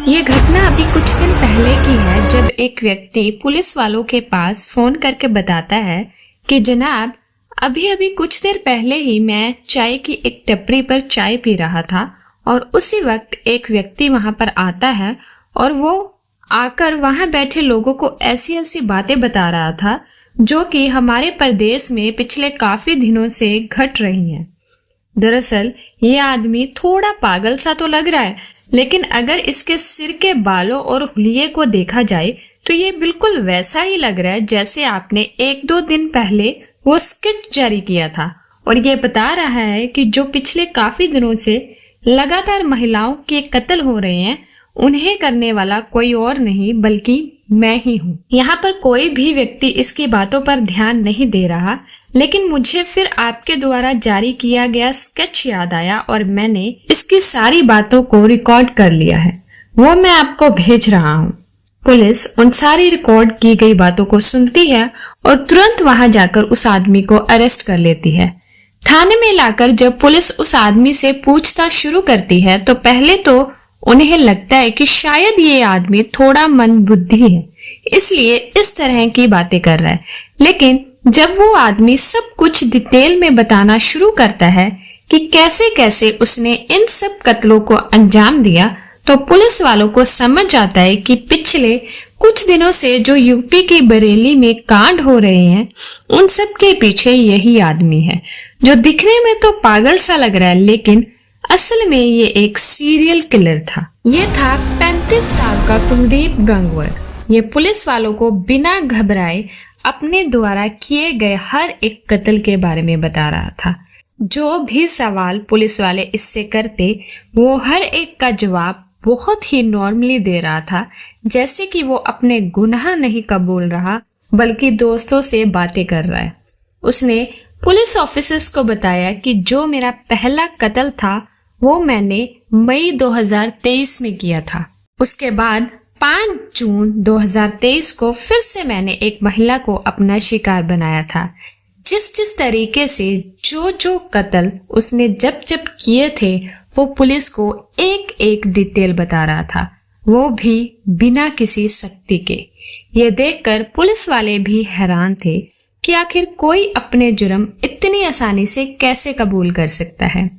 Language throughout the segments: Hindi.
ये घटना अभी कुछ दिन पहले की है, जब एक व्यक्ति पुलिस वालों के पास फोन करके बताता है कि जनाब, अभी अभी कुछ देर पहले ही मैं चाय की एक टपरी पर चाय पी रहा था और उसी वक्त एक व्यक्ति वहां पर आता है और वो आकर वहां बैठे लोगों को ऐसी ऐसी बातें बता रहा था जो कि हमारे प्रदेश में पिछले काफी दिनों से घट रही हैं। दरअसल ये आदमी थोड़ा पागल सा तो लग रहा है, लेकिन अगर इसके सिर के बालों और हुलिये को देखा जाए तो ये बिल्कुल वैसा ही लग रहा है जैसे आपने एक दो दिन पहले वो स्केच जारी किया था। और ये बता रहा है कि जो पिछले काफी दिनों से लगातार महिलाओं के कत्ल हो रहे हैं, उन्हें करने वाला कोई और नहीं बल्कि मैं ही हूँ। यहाँ पर कोई भी व्यक्ति इसकी बातों पर ध्यान नहीं दे रहा, लेकिन मुझे फिर आपके द्वारा जारी किया गया स्केच याद आया और मैंने इसकी सारी बातों को रिकॉर्ड कर लिया है। वो मैं आपको भेज रहा हूँ। पुलिस उन सारी रिकॉर्ड की गई बातों को सुनती है और तुरंत वहां जाकर उस आदमी को अरेस्ट कर लेती है। थाने में लाकर जब पुलिस उस आदमी से पूछताछ शुरू करती है तो पहले तो उन्हें लगता है कि शायद ये आदमी थोड़ा मंदबुद्धि है, इसलिए इस तरह की बातें कर रहा है। लेकिन जब वो आदमी सब कुछ डिटेल में बताना शुरू करता है कि कैसे कैसे उसने इन सब कत्लों को अंजाम दिया, तो पुलिस वालों को समझ आता है कि पिछले कुछ दिनों से जो यूपी की बरेली में कांड हो रहे हैं, उन सब के पीछे यही आदमी है, जो दिखने में तो पागल सा लग रहा है, लेकिन असल में ये एक सीरियल किलर था। ये था 35 साल का कुलदीप गंगवार। ये पुलिस वालों को बिना घबराए अपने द्वारा किए गए हर एक कत्ल के बारे में बता रहा था। जो भी सवाल पुलिस वाले इससे करते, वो हर एक का जवाब बहुत ही नॉर्मली दे रहा था, जैसे कि वो अपने गुनाह नहीं कबूल रहा बल्कि दोस्तों से बातें कर रहा है। उसने पुलिस ऑफिसर्स को बताया कि जो मेरा पहला कत्ल था वो मैंने मई 2023 में किया था। उसके बाद 5 जून 2023 को फिर से मैंने एक महिला को अपना शिकार बनाया था। जिस तरीके से जो कत्ल उसने जब किए थे, वो पुलिस को एक एक डिटेल बता रहा था, वो भी बिना किसी सख्ती के। ये देखकर पुलिस वाले भी हैरान थे कि आखिर कोई अपने जुर्म इतनी आसानी से कैसे कबूल कर सकता है।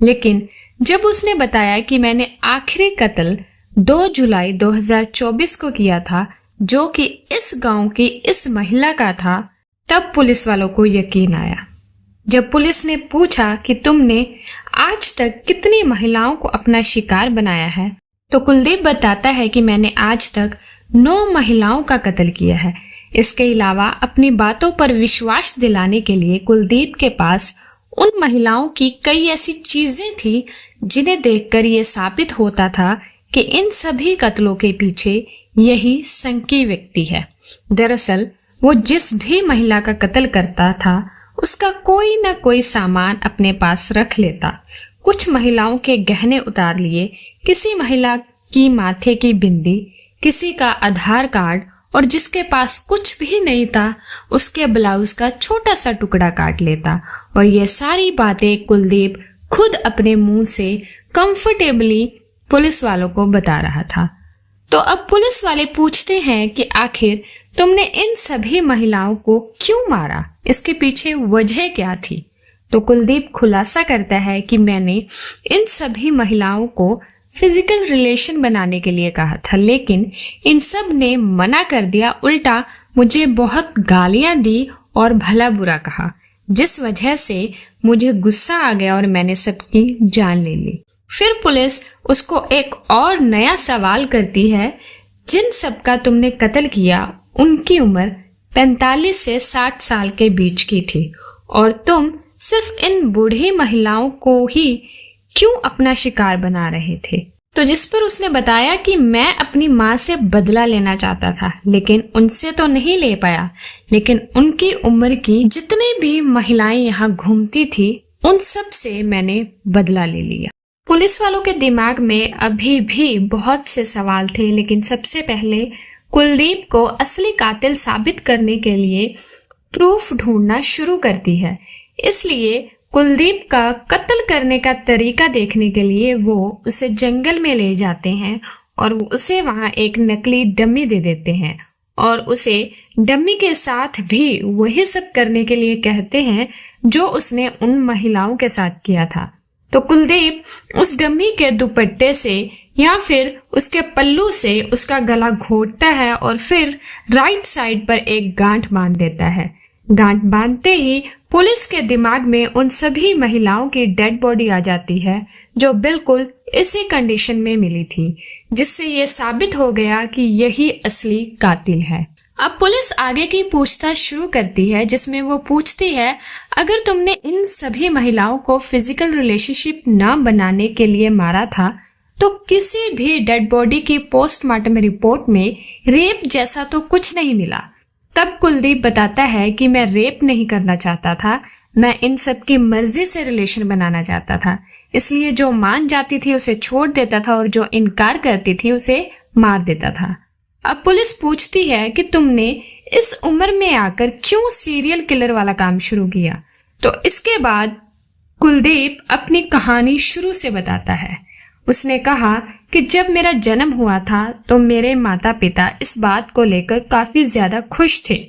लेकिन जब उसने बताया कि मैंने आखिरी कत्ल 2 जुलाई 2024 को किया था, जो कि इस गांव की इस महिला का था, तब पुलिस वालों को यकीन आया। जब पुलिस ने पूछा कि तुमने आज तक कितनी महिलाओं को अपना शिकार बनाया है, तो कुलदीप बताता है कि मैंने आज तक 9 महिलाओं का कत्ल किया है। इसके अलावा अपनी बातों पर विश्वास दिलाने के लिए कुलदीप के पास उन महिलाओं की कई ऐसी चीजें थी जिन्हें देखकर ये साबित होता था कि इन सभी कत्लों के पीछे यही संकी व्यक्ति है। दरअसल वो जिस भी महिला का कत्ल करता था, उसका कोई न कोई सामान अपने पास रख लेता। कुछ महिलाओं के गहने उतार लिए, किसी महिला की माथे की बिंदी, किसी का आधार कार्ड, और जिसके पास कुछ भी नहीं था उसके ब्लाउज का छोटा सा टुकड़ा काट लेता। और ये सारी बातें कुलदीप खुद अपने मुंह से कंफर्टेबली पुलिस वालों को बता रहा था। तो अब पुलिस वाले पूछते हैं कि आखिर तुमने इन सभी महिलाओं को क्यों मारा, इसके पीछे वजह क्या थी? तो कुलदीप खुलासा करता है कि मैंने इन सभी महिलाओं को फिजिकल रिलेशन बनाने के लिए कहा था, लेकिन इन सब ने मना कर दिया। उल्टा मुझे बहुत गालियां दी और भला बुरा कहा, जिस वजह से मुझे गुस्सा आ गया और मैंने सबकी जान ले ली। फिर पुलिस उसको एक और नया सवाल करती है, जिन सब का तुमने कत्ल किया उनकी उम्र 45 से 60 साल के बीच की थी और तुम सिर्फ इन बूढ़ी महिलाओं को ही क्यों अपना शिकार बना रहे थे? तो जिस पर उसने बताया कि मैं अपनी माँ से बदला लेना चाहता था, लेकिन उनसे तो नहीं ले पाया, लेकिन उनकी उम्र की जितनी भी महिलाएं यहाँ घूमती थी उन सब से मैंने बदला ले लिया। पुलिस वालों के दिमाग में अभी भी बहुत से सवाल थे, लेकिन सबसे पहले कुलदीप को असली कातिल साबित करने के लिए प्रूफ ढूंढना शुरू करती है। इसलिए कुलदीप का कत्ल करने का तरीका देखने के लिए वो उसे जंगल में ले जाते हैं और वो उसे वहां एक नकली डम्मी दे देते हैं और उसे डम्मी के साथ भी वही सब करने के लिए कहते हैं जो उसने उन महिलाओं के साथ किया था। तो कुलदीप उस डम्मी के दुपट्टे से या फिर उसके पल्लू से उसका गला घोटता है और फिर राइट साइड पर एक गांठ बांध देता है। गांठ बांधते ही पुलिस के दिमाग में उन सभी महिलाओं की डेड बॉडी आ जाती है जो बिल्कुल इसी कंडीशन में मिली थी, जिससे ये साबित हो गया कि यही असली कातिल है। अब पुलिस आगे की पूछताछ शुरू करती है, जिसमें वो पूछती है अगर तुमने इन सभी महिलाओं को फिजिकल रिलेशनशिप न बनाने के लिए मारा था तो किसी भी डेड बॉडी की पोस्टमार्टम रिपोर्ट में रेप जैसा तो कुछ नहीं मिला। तब कुलदीप बताता है कि मैं रेप नहीं करना चाहता था, मैं इन सब की मर्जी से रिलेशन बनाना चाहता था, इसलिए जो मान जाती थी उसे छोड़ देता था और जो इनकार करती थी उसे मार देता था। अब पुलिस पूछती है कि तुमने इस उम्र में आकर क्यों सीरियल किलर वाला काम शुरू किया। तो इसके बाद कुलदीप अपनी कहानी शुरू से बताता है। उसने कहा कि जब मेरा जन्म हुआ था तो मेरे माता पिता इस बात को लेकर काफी ज्यादा खुश थे।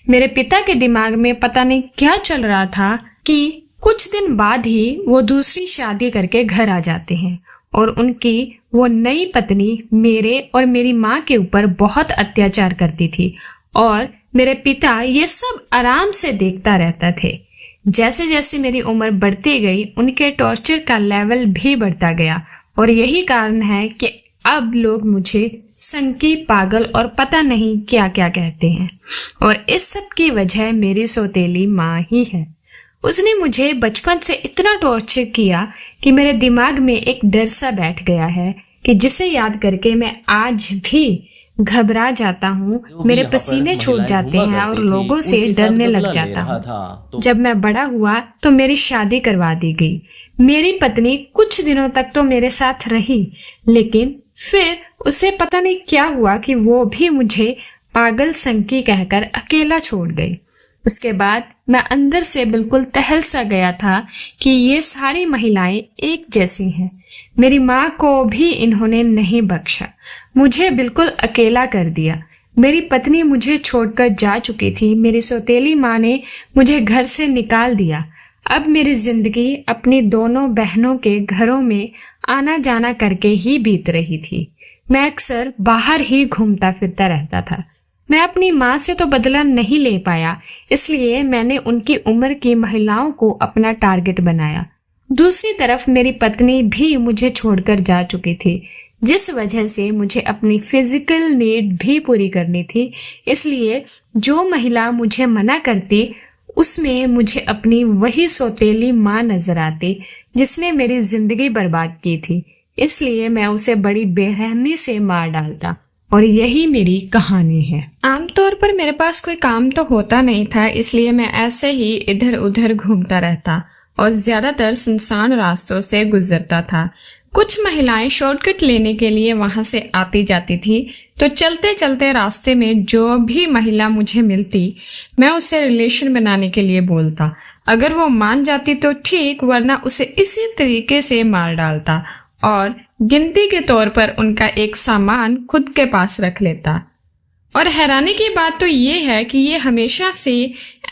मेरे पिता के दिमाग में पता नहीं क्या चल रहा था कि कुछ दिन बाद ही वो दूसरी शादी करके घर आ जाते हैं और उनकी वो नई पत्नी मेरे और मेरी माँ के ऊपर बहुत अत्याचार करती थी और मेरे पिता ये सब आराम से देखता रहता थे। जैसे जैसे मेरी उम्र बढ़ती गई उनके टॉर्चर का लेवल भी बढ़ता गया और यही कारण है कि अब लोग मुझे संकी, पागल और पता नहीं क्या क्या कहते हैं और इस सब की वजह मेरी सौतेली माँ ही है। उसने मुझे बचपन से इतना टॉर्चर किया कि मेरे दिमाग में एक डर सा बैठ गया है कि जिसे याद करके मैं आज भी घबरा जाता हूँ, मेरे पसीने छूट जाते हैं और लोगों से डरने लग जाता हूँ। जब मैं बड़ा हुआ तो मेरी शादी करवा दी गई। मेरी पत्नी कुछ दिनों तक तो मेरे साथ रही, लेकिन फिर उसे पता नहीं क्या हुआ कि वो भी मुझे पागल संकी कहकर अकेला छोड़ गई। उसके बाद मैं अंदर से बिल्कुल टहल सा गया था कि ये सारी महिलाएं एक जैसी हैं। मेरी माँ को भी इन्होंने नहीं बख्शा, मुझे बिल्कुल अकेला कर दिया। मेरी पत्नी मुझे छोड़कर जा चुकी थी, मेरी सौतेली माँ ने मुझे घर से निकाल दिया। अब मेरी जिंदगी अपनी दोनों बहनों के घरों में आना जाना करके ही बीत रही थी। मैं अक्सर बाहर ही घूमता फिरता रहता था। मैं अपनी माँ से तो बदला नहीं ले पाया, इसलिए मैंने उनकी उम्र की महिलाओं को अपना टारगेट बनाया। दूसरी तरफ मेरी पत्नी भी मुझे छोड़कर जा चुकी थी, जिस वजह से मुझे अपनी फिजिकल नीड भी पूरी करनी थी। इसलिए जो महिला मुझे मना करती उसमें मुझे अपनी वही सौतेली माँ नजर आती जिसने मेरी जिंदगी बर्बाद की थी। इसलिए मैं उसे बड़ी बेरहमी से मार डालता और यही मेरी कहानी है। आमतौर पर मेरे पास कोई काम तो होता नहीं था, इसलिए मैं ऐसे ही इधर उधर घूमता रहता और ज्यादातर सुनसान रास्तों से गुजरता था। कुछ महिलाएं शॉर्टकट लेने के लिए वहां से आती जाती थी, तो चलते चलते रास्ते में जो भी महिला मुझे मिलती मैं उससे रिलेशन बनाने के लिए बोलता। अगर वो मान जाती तो ठीक, वरना उसे इसी तरीके से मार डालता और गिनती के तौर पर उनका एक सामान खुद के पास रख लेता। और हैरानी की बात तो ये है कि ये हमेशा से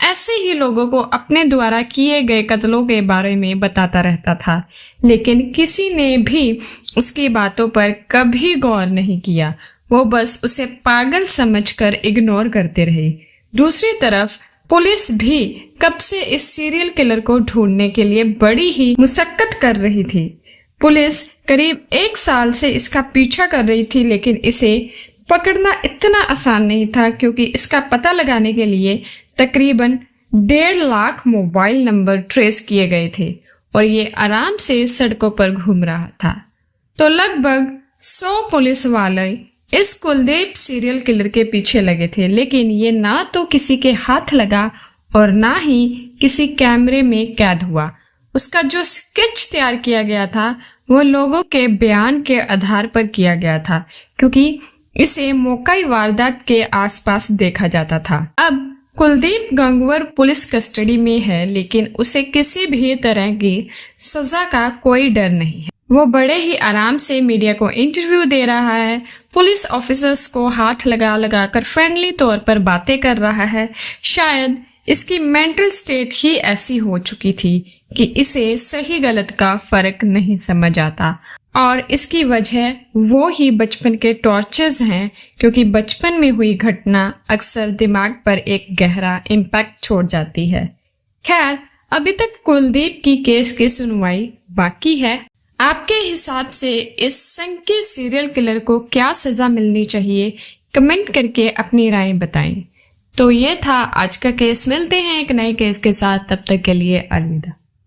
ऐसे ही लोगों को अपने द्वारा किए गए कत्लों के बारे में बताता रहता था, लेकिन किसी ने भी उसकी बातों पर कभी गौर नहीं किया। वो बस उसे पागल समझकर इग्नोर करते रहे। दूसरी तरफ पुलिस भी कब से इस सीरियल किलर को ढूंढने के लिए बड़ी ही मुशक्कत कर रही थी। पुलिस करीब 1 साल से इसका पीछा कर रही थी, लेकिन इसे पकड़ना इतना आसान नहीं था क्योंकि इसका पता लगाने के लिए तकरीबन 1.5 लाख मोबाइल नंबर ट्रेस किए गए थे और ये आराम से सड़कों पर घूम रहा था। तो लगभग 100 पुलिस वाले इस कुलदीप सीरियल किलर के पीछे लगे थे, लेकिन ये ना तो किसी के हाथ लगा और ना ही किसी कैमरे में कैद हुआ। उसका जो स्केच तैयार किया गया था वो लोगों के बयान के आधार पर किया गया था, क्योंकि इसे मौकाई वारदात के आसपास देखा जाता था। अब कुलदीप गंगवार पुलिस कस्टडी में है, लेकिन उसे किसी भी तरह की सजा का कोई डर नहीं है। वो बड़े ही आराम से मीडिया को इंटरव्यू दे रहा है, पुलिस ऑफिसर्स को हाथ लगा लगा कर फ्रेंडली तौर पर बातें कर रहा है। शायद इसकी मेंटल स्टेट ही ऐसी हो चुकी थी कि इसे सही गलत का फर्क नहीं समझ आता, और इसकी वजह वो ही बचपन के टॉर्चर्स हैं, क्योंकि बचपन में हुई घटना अक्सर दिमाग पर एक गहरा इम्पैक्ट छोड़ जाती है। खैर, अभी तक कुलदीप की केस की सुनवाई बाकी है। आपके हिसाब से इस संकीर्ण सीरियल किलर को क्या सजा मिलनी चाहिए? कमेंट करके अपनी राय बताएं। तो ये था आज का केस। मिलते हैं एक नए केस के साथ, तब तक के लिए अलविदा।